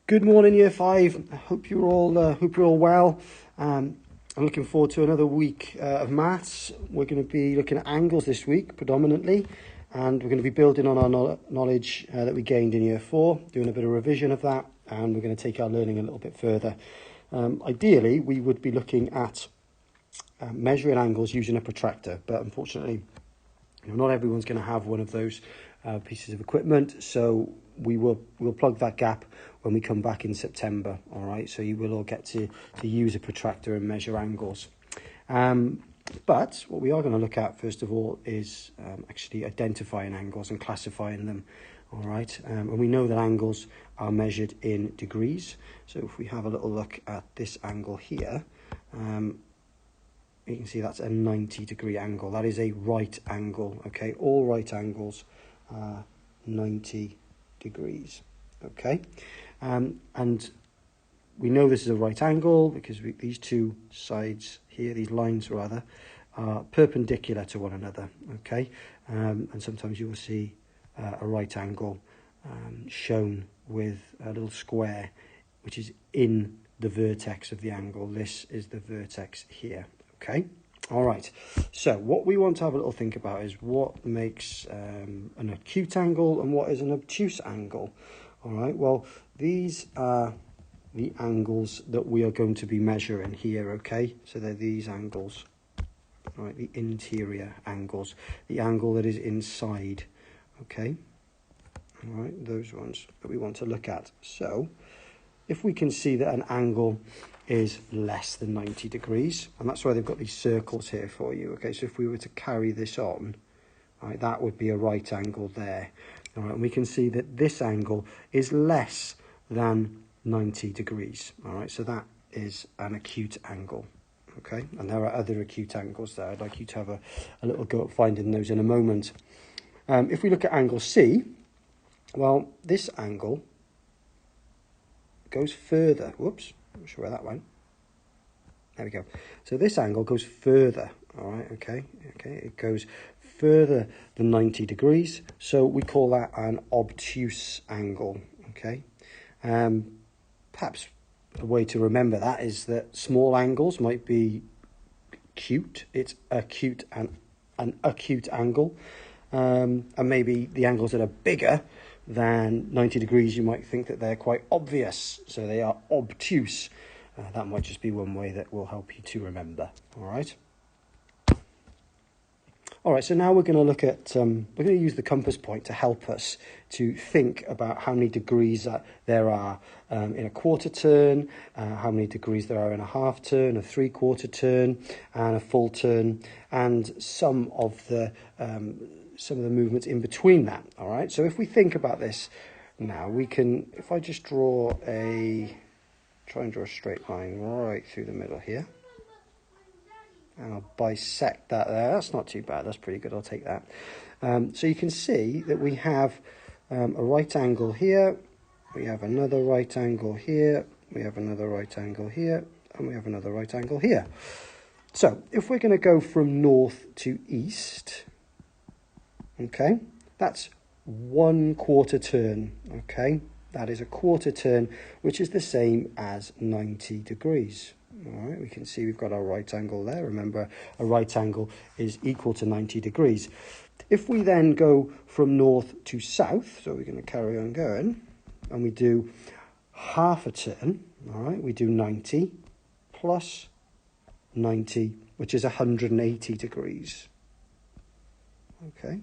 Good morning, Year 5. I hope you're all well. I'm looking forward to another week of maths. We're going to be looking at angles this week predominantly, and we're going to be building on our knowledge that we gained in Year 4, doing a bit of revision of that, and we're going to take our learning a little bit further. Ideally, we would be looking at measuring angles using a protractor, but unfortunately, not everyone's going to have one of those pieces of equipment, so we'll plug that gap when we come back in September. All right, so you will all get to use a protractor and measure angles. But what we are going to look at first of all is actually identifying angles and classifying them. All right, and we know that angles are measured in degrees. So if we have a little look at this angle here, you can see that's a 90-degree angle. That is a right angle. Okay, all right angles are 90 degrees. Okay, and we know this is a right angle because these two sides here, these lines rather, are perpendicular to one another. Okay, and sometimes you will see a right angle shown with a little square which is in the vertex of the angle. This is the vertex here. Okay, all right, so what we want to have a little think about is what makes an acute angle and what is an obtuse angle. All right, well, these are the angles that we are going to be measuring here. Okay, so they're these angles, all right, the interior angles, the angle that is inside. Okay, all right, those ones that we want to look at. So if we can see that an angle is less than 90 degrees, and that's why they've got these circles here for you. Okay, so if we were to carry this on, right, that would be a right angle there. All right, and we can see that this angle is less than 90 degrees. All right, so that is an acute angle. Okay, and there are other acute angles there. I'd like you to have a little go at finding those in a moment. If we look at angle C, well, this angle goes further. Whoops, I'm not sure where that went. There we go. So this angle goes further. All right, okay, it goes further than 90 degrees. So we call that an obtuse angle. Okay, perhaps a way to remember that is that small angles might be acute. It's acute and an acute angle, and maybe the angles that are bigger than 90 degrees, you might think that they're quite obvious, so they are obtuse. That might just be one way that will help you to remember. All right. All right, so now we're going to look at, we're going to use the compass point to help us to think about how many degrees there are in a quarter turn, how many degrees there are in a half turn, a three-quarter turn, and a full turn, and some of the movements in between that. All right, so if we think about this now, we can, if I just try and draw a straight line right through the middle here, and I'll bisect that there. That's not too bad. That's pretty good. I'll take that. So you can see that we have a right angle here. We have another right angle here. We have another right angle here. And we have another right angle here. So if we're going to go from north to east, okay, that's 1/4 turn. Okay, that is a quarter turn, which is the same as 90 degrees. All right, we can see we've got our right angle there. Remember, a right angle is equal to 90 degrees. If we then go from north to south, so we're going to carry on going, and we do half a turn, all right, we do 90 plus 90, which is 180 degrees. Okay.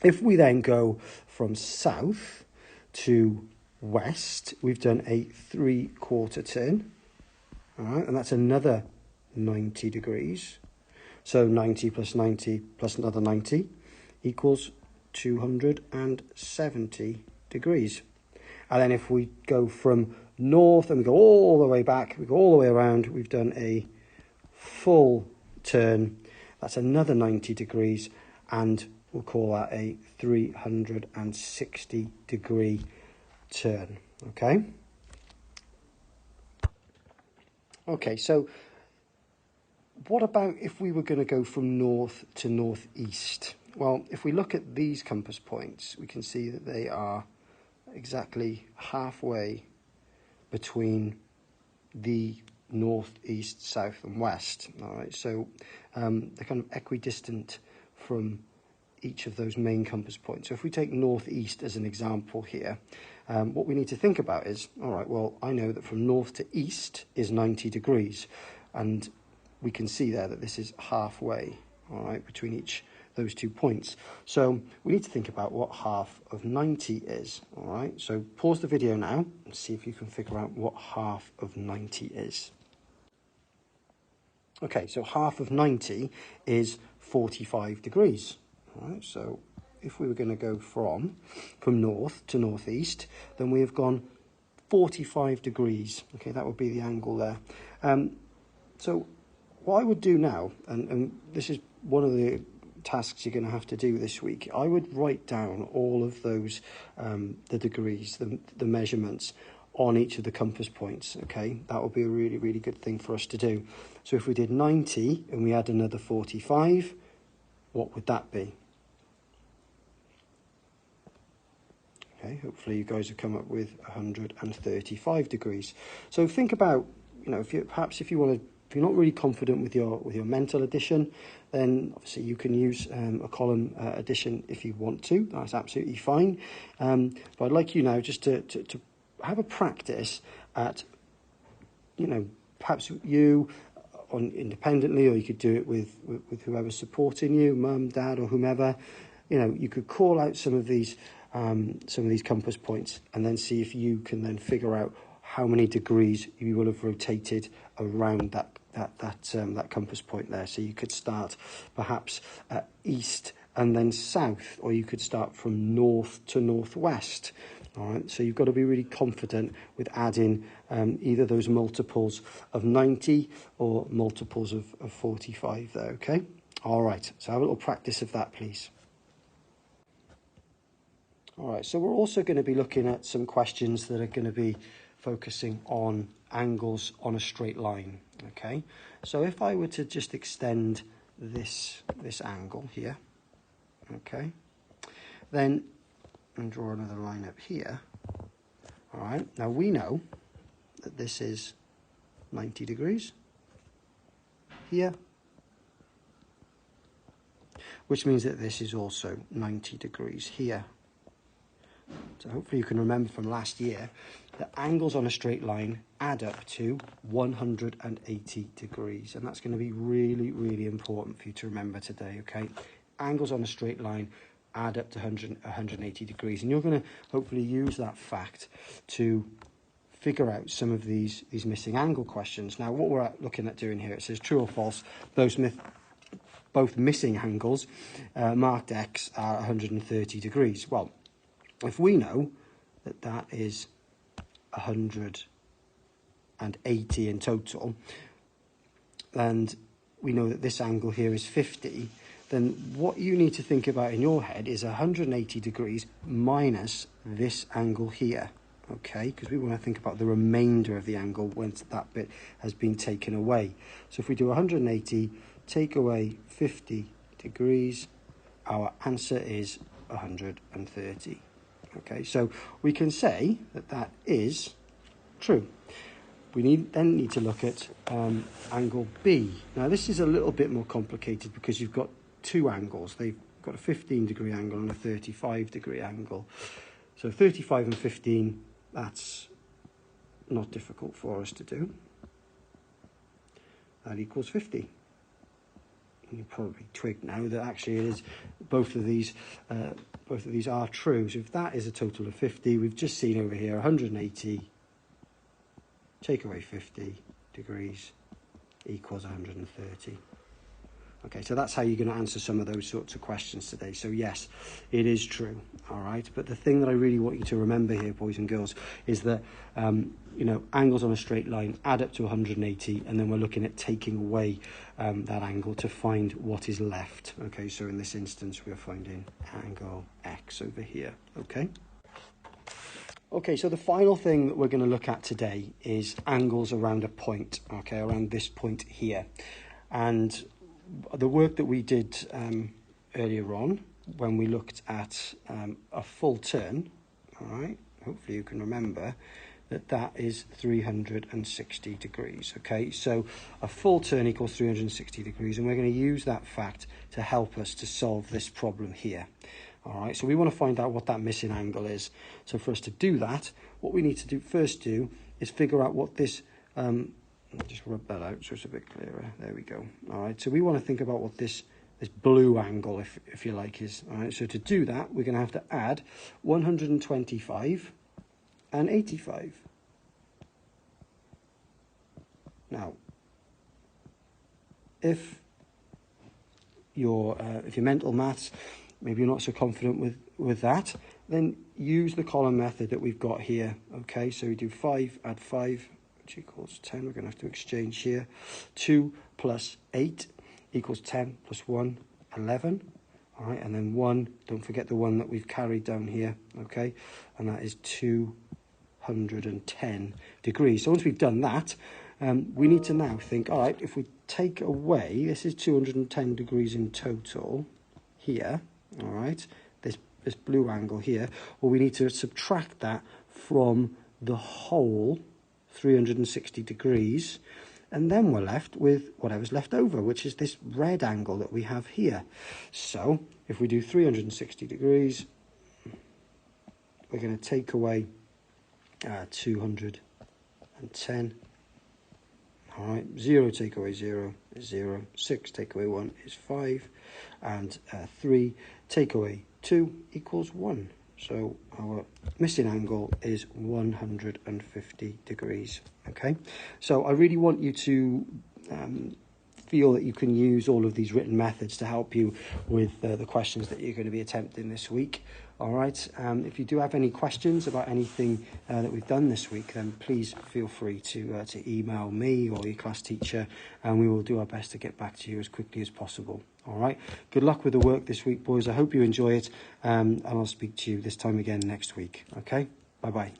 If we then go from south to west, we've done a 3/4 turn. All right, and that's another 90 degrees. So 90 plus 90 plus another 90 equals 270 degrees. And then if we go from north and we go all the way back, we go all the way around, we've done a full turn. That's another 90 degrees, and we'll call that a 360 degree turn. Okay. Okay, so what about if we were going to go from north to northeast? Well, if we look at these compass points, we can see that they are exactly halfway between the north, east, south and west. All right, so they're kind of equidistant from each of those main compass points. So if we take northeast as an example here, what we need to think about is, all right, well, I know that from north to east is 90 degrees, and we can see there that this is halfway, all right, between those 2 points. So we need to think about what half of 90 is, all right? So pause the video now and see if you can figure out what half of 90 is. Okay, so half of 90 is 45 degrees. All right, so if we were going to go from north to northeast, then we have gone 45 degrees. Okay, that would be the angle there. So what I would do now, and this is one of the tasks you're going to have to do this week, I would write down all of those, the degrees, the measurements on each of the compass points. Okay, that would be a really, really good thing for us to do. So if we did 90 and we add another 45, what would that be? Okay, hopefully you guys have come up with 135 degrees. So think about, you know, if you're not really confident with your mental addition, then obviously you can use a column addition if you want to. That's absolutely fine. But I'd like you now just to have a practice at, you know, perhaps you independently, or you could do it with whoever's supporting you, mum, dad, or whomever. You know, you could call out some of these compass points and then see if you can then figure out how many degrees you will have rotated around that compass point there. So you could start perhaps at east and then south, or you could start from north to northwest. All right, so you've got to be really confident with adding either those multiples of 90 or multiples of 45 there, okay? All right, so have a little practice of that, please. All right, so we're also going to be looking at some questions that are going to be focusing on angles on a straight line, okay? So if I were to just extend this angle here, okay, then and draw another line up here. All right, now we know that this is 90 degrees here, which means that this is also 90 degrees here. So hopefully you can remember from last year that angles on a straight line add up to 180 degrees, and that's going to be really, really important for you to remember today, okay? Angles on a straight line add up to 180 degrees, and you're going to hopefully use that fact to figure out some of these missing angle questions. Now, what we're looking at doing here, it says true or false, both missing angles marked X are 130 degrees. Well, if we know that that is 180 in total, and we know that this angle here is 50, then what you need to think about in your head is 180 degrees minus this angle here, okay? Because we want to think about the remainder of the angle once that bit has been taken away. So if we do 180, take away 50 degrees, our answer is 130. Okay, so we can say that that is true. We then need to look at angle B. Now this is a little bit more complicated because you've got two angles. They've got a 15-degree angle and a 35-degree angle. So 35 and 15, that's not difficult for us to do. That equals 50. You probably twig now that actually it is both of these are true. So if that is a total of 50, we've just seen over here 180, take away 50 degrees equals 130. Okay, so that's how you're going to answer some of those sorts of questions today. So yes, it is true, all right? But the thing that I really want you to remember here, boys and girls, is that, you know, angles on a straight line add up to 180, and then we're looking at taking away that angle to find what is left. Okay, so in this instance, we're finding angle X over here, okay? Okay, so the final thing that we're going to look at today is angles around a point, okay, around this point here. And the work that we did earlier on when we looked at a full turn, all right, hopefully you can remember, that is 360 degrees, okay? So a full turn equals 360 degrees, and we're going to use that fact to help us to solve this problem here. All right, so we want to find out what that missing angle is. So for us to do that, what we need to first do is figure out what this, just rub that out so it's a bit clearer. There we go. All right, so we want to think about what this blue angle, if you like, is. All right, so to do that, we're going to have to add 125 and 85. Now, if your mental maths, maybe you're not so confident with that, then use the column method that we've got here. Okay, so we do 5 add 5, which equals 10. We're going to have to exchange here. 2 plus 8 equals 10 plus 1, 11. All right, and then 1, don't forget the 1 that we've carried down here, okay, and that is 210 degrees. So once we've done that, we need to now think, all right, if we take away, this is 210 degrees in total here, all right, this blue angle here, well, we need to subtract that from the whole 360 degrees, and then we're left with whatever's left over, which is this red angle that we have here. So if we do 360 degrees, we're going to take away 210. All right, 0 take away 0 is 0, 6 take away 1 is 5, and 3 take away 2 equals 1. So our missing angle is 150 degrees, okay? So I really want you to feel that you can use all of these written methods to help you with the questions that you're going to be attempting this week. All right, if you do have any questions about anything that we've done this week, then please feel free to email me or your class teacher, and we will do our best to get back to you as quickly as possible. All right, good luck with the work this week, boys. I hope you enjoy it, and I'll speak to you this time again next week. Okay, bye-bye.